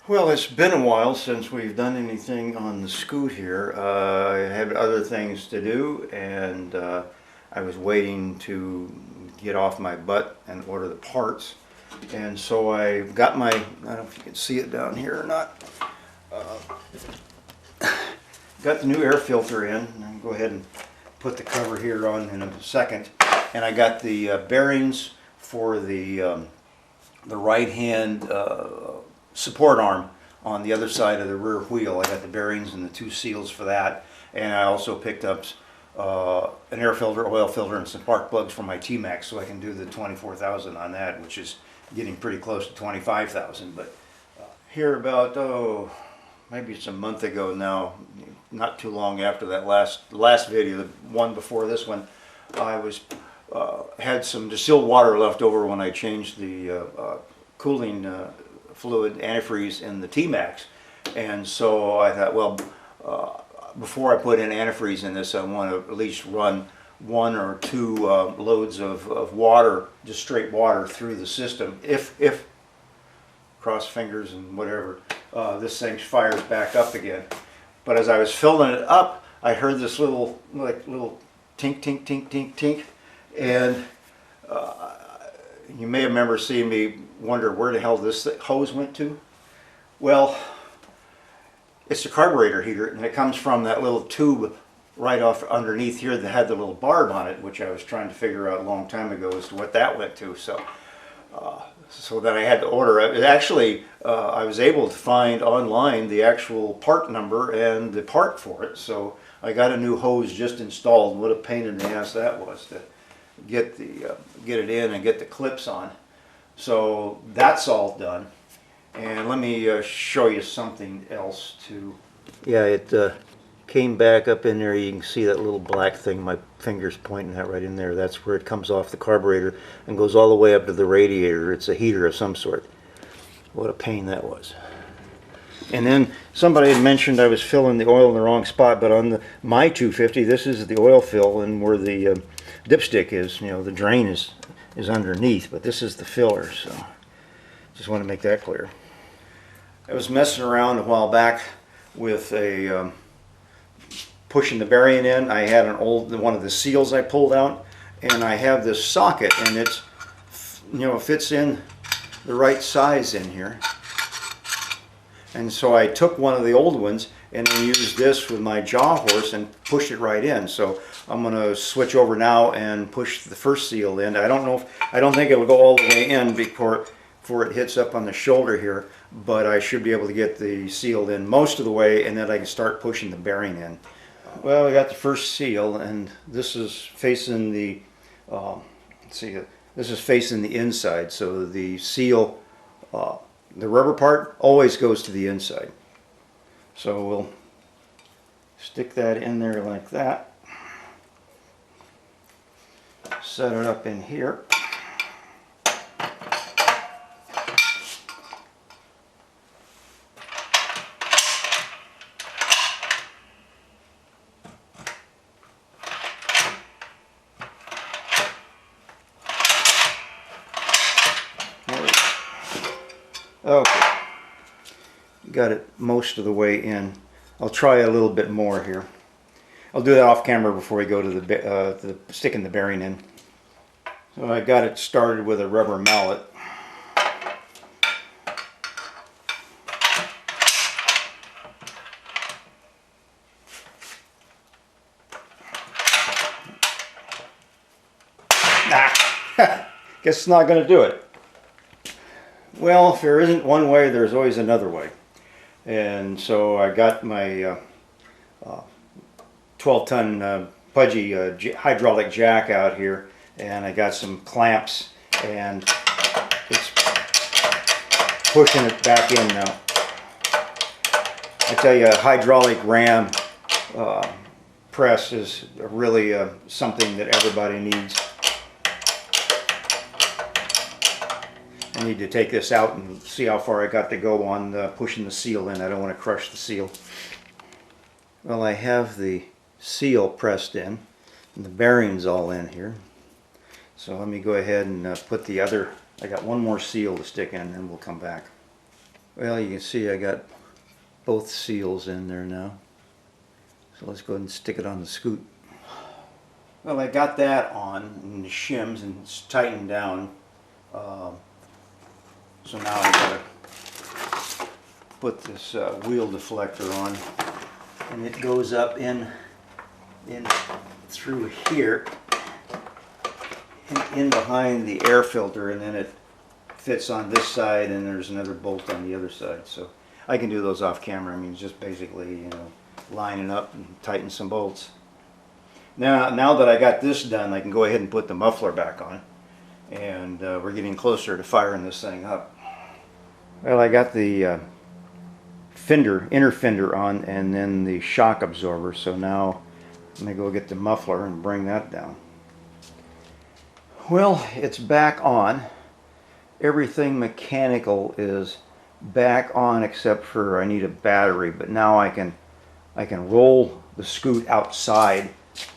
Well, it's been a while since we've done anything on the scoot here. I had other things to do, and I was waiting to get off my butt and order the parts. And so I got my, I don't know if you can see it down here or not, got the new air filter in. I'll go ahead and put the cover here on in a second. And I got the bearings for the right hand support arm on the other side of the rear wheel. I got the bearings and the two seals for that, and I also picked up an air filter, oil filter, and some spark plugs for my T-Max, so I can do the 24,000 on that, which is getting pretty close to 25,000. But here about maybe it's a month ago now, not too long after that last video, the one before this one, I was had some distilled water left over when I changed the cooling fluid antifreeze in the T-Max, and so I thought, well, before I put in antifreeze in this, I want to at least run one or two loads of water, just straight water, through the system. If cross fingers and whatever, this thing fires back up again. But as I was filling it up, I heard this little tink, tink, tink, tink, tink, and you may remember seeing me wonder where the hell this hose went to. Well, it's the carburetor heater, and it comes from that little tube right off underneath here that had the little barb on it, which I was trying to figure out a long time ago as to what that went to. So then I had to order it. Actually, I was able to find online the actual part number and the part for it, so I got a new hose just installed. What a pain in the ass that was to get it in and get the clips on. So that's all done, and let me show you something else too. Yeah, it came back up in there. You can see that little black thing my finger's pointing at right in there. That's where it comes off the carburetor and goes all the way up to the radiator. It's a heater of some sort. What a pain that was. And then somebody had mentioned I was filling the oil in the wrong spot, but on my 250, this is the oil fill, and where the dipstick is, you know, the drain is underneath, but this is the filler, so just want to make that clear. I was messing around a while back with a pushing the bearing in. I had an old one of the seals I pulled out, and I have this socket, and it's, you know, fits in the right size in here. And so I took one of the old ones and then used this with my jaw horse and pushed it right in. So I'm going to switch over now and push the first seal in. I don't think it'll go all the way in before it hits up on the shoulder here, but I should be able to get the seal in most of the way, and then I can start pushing the bearing in. Well, we got the first seal, and this is facing the let's see, this is facing the inside, so the seal, the rubber part, always goes to the inside. So we'll stick that in there like that. Set it up in here. Okay, got it most of the way in. I'll try a little bit more here. I'll do that off camera before we go to the sticking the bearing in. So I got it started with a rubber mallet. Guess it's not going to do it. Well, if there isn't one way, there's always another way. And so I got my 12-ton pudgy hydraulic jack out here, and I got some clamps, and it's pushing it back in now. I tell you, a hydraulic ram press is really something that everybody needs. I need to take this out and see how far I got to go on pushing the seal in. I don't want to crush the seal. Well, I have the seal pressed in and the bearings all in here. So let me go ahead and put the other, I got one more seal to stick in and we'll come back. Well, you can see I got both seals in there now. So let's go ahead and stick it on the scoot. Well, I got that on and the shims and it's tightened down. So now I gotta put this wheel deflector on, and it goes up in through here, in behind the air filter, and then it fits on this side, and there's another bolt on the other side. So I can do those off camera. I mean, it's just basically, you know, lining up and tighten some bolts. Now that I got this done, I can go ahead and put the muffler back on, and we're getting closer to firing this thing up. Well, I got the inner fender on, and then the shock absorber. So now I'm going to go get the muffler and bring that down. Well, it's back on. Everything mechanical is back on except for I need a battery. But now I can roll the scoot outside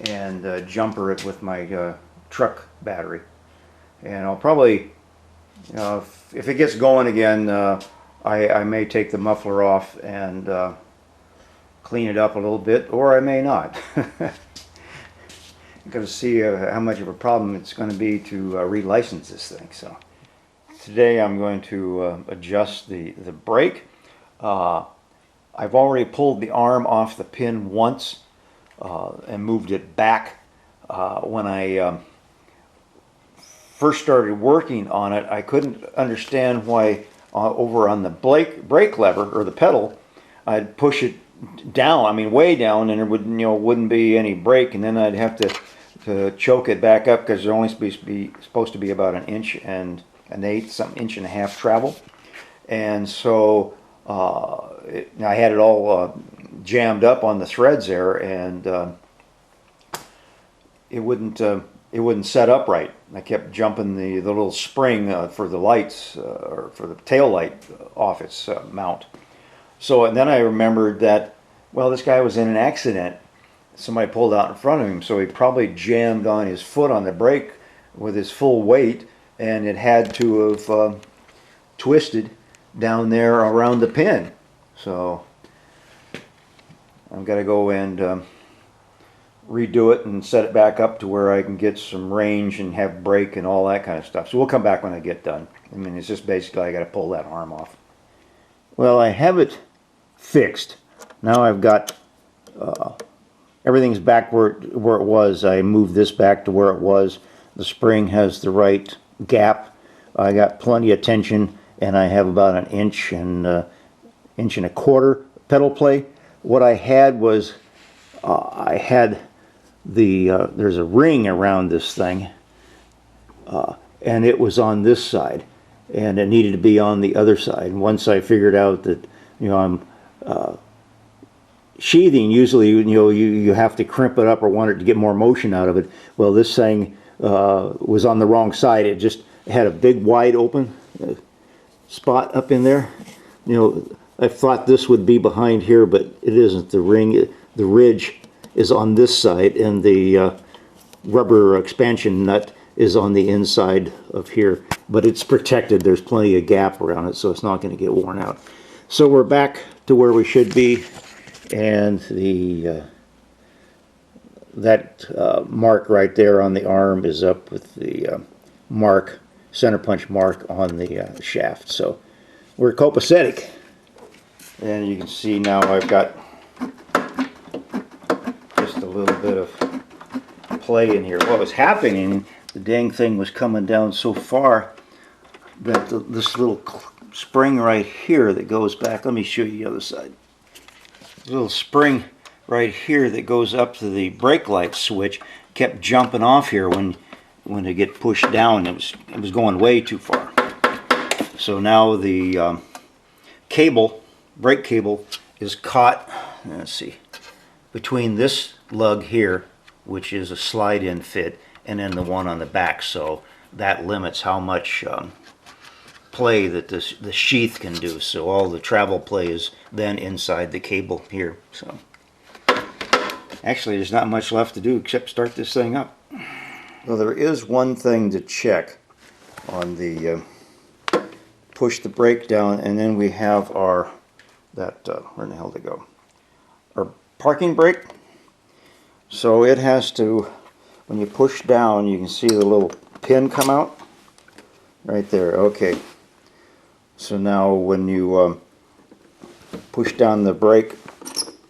and jumper it with my truck battery. And I'll probably, you know, if it gets going again, I may take the muffler off and clean it up a little bit, or I may not. I'm going to see how much of a problem it's going to be to relicense this thing. So today I'm going to adjust the brake. I've already pulled the arm off the pin once and moved it back. When I first started working on it, I couldn't understand why over on the brake lever or the pedal, I'd push it down, I mean way down, and there would, you know, wouldn't be any brake, and then I'd have to choke it back up because they're only supposed to be about an inch and an eighth, some inch and a half travel. And so I had it all jammed up on the threads there, and it wouldn't set up right. I kept jumping the little spring for the lights or for the tail light off its mount. So, and then I remembered that, well, this guy was in an accident. Somebody pulled out in front of him, so he probably jammed on his foot on the brake with his full weight, and it had to have twisted down there around the pin. So I've got to go and redo it and set it back up to where I can get some range and have brake and all that kind of stuff. So we'll come back when I get done. I mean, it's just basically I got to pull that arm off. Well, I have it fixed. Now I've got everything's back where it was. I moved this back to where it was. The spring has the right gap. I got plenty of tension, and I have about an inch and a quarter pedal play. What I had was I had there's a ring around this thing, and it was on this side, and it needed to be on the other side. And once I figured out that, you know, I'm sheathing, usually, you know, you have to crimp it up or want it to get more motion out of it. Well, this thing was on the wrong side. It just had a big wide open spot up in there. You know, I thought this would be behind here, but it isn't. The ridge is on this side, and the rubber expansion nut is on the inside of here. But it's protected. There's plenty of gap around it, so it's not going to get worn out. So we're back to where we should be, and the that mark right there on the arm is up with the center punch mark on the shaft. So we're copacetic. And you can see now I've got just a little bit of play in here. What was happening, the dang thing was coming down so far that this little spring right here that goes back, let me show you the other side. This little spring right here that goes up to the brake light switch kept jumping off here when it get pushed down. It was going way too far. So now the brake cable is caught, let's see, between this lug here, which is a slide-in fit, and then the one on the back. So that limits how much play that the sheath can do. So all the travel play is then inside the cable here. So actually there's not much left to do except start this thing up. Well, there is one thing to check on the push the brake down, and then we have our, where in the hell did it go? Our parking brake. So it has to, when you push down, you can see the little pin come out. Right there, okay. So now when you push down the brake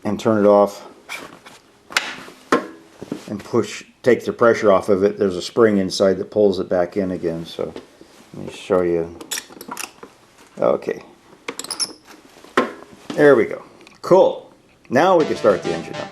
and turn it off and take the pressure off of it, there's a spring inside that pulls it back in again. So let me show you. Okay. There we go. Cool. Now we can start the engine up.